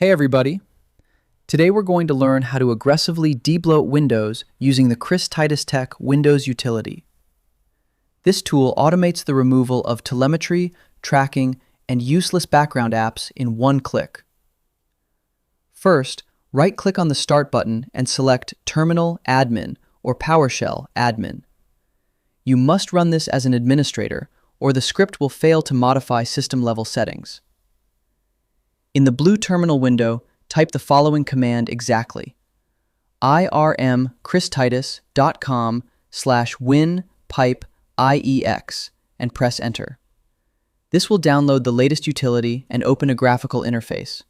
Hey everybody! Today we're going to learn how to aggressively debloat Windows using the Titus Tech Windows utility. This tool automates the removal of telemetry, tracking, and useless background apps in one click. First, right-click on the Start button and select Terminal Admin or PowerShell Admin. You must run this as an administrator, or the script will fail to modify system-level settings. In the blue terminal window, type the following command exactly: irmchristitus.com/winpipiex and press enter. This will download the latest utility and open a graphical interface.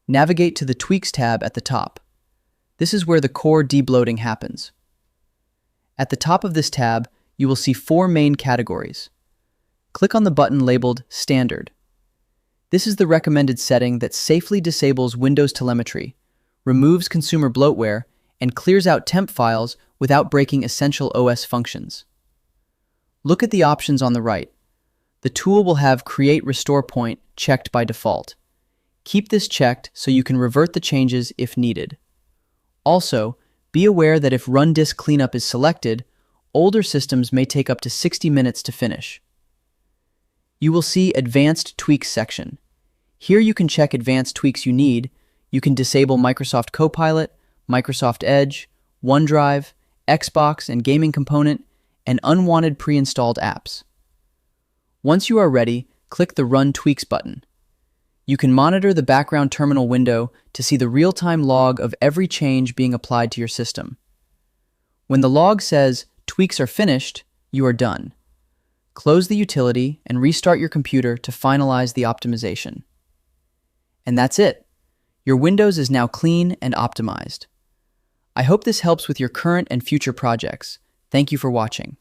Navigate to the Tweaks tab at the top. This is where the core debloating happens. At the top of this tab, you will see 4 main categories. Click on the button labeled Standard. This is the recommended setting that safely disables Windows telemetry, removes consumer bloatware, and clears out temp files without breaking essential OS functions. Look at the options on the right. The tool will have Create Restore Point checked by default. Keep this checked so you can revert the changes if needed. Also, be aware that if Run Disk Cleanup is selected, older systems may take up to 60 minutes to finish. You will see Advanced Tweaks section. Here you can check advanced tweaks you need. You can disable Microsoft Copilot, Microsoft Edge, OneDrive, Xbox and gaming component, and unwanted pre-installed apps. Once you are ready, click the Run Tweaks button. You can monitor the background terminal window to see the real-time log of every change being applied to your system. When the log says tweaks are finished, you are done. Close the utility and restart your computer to finalize the optimization. And that's it. Your Windows is now clean and optimized. I hope this helps with your current and future projects. Thank you for watching.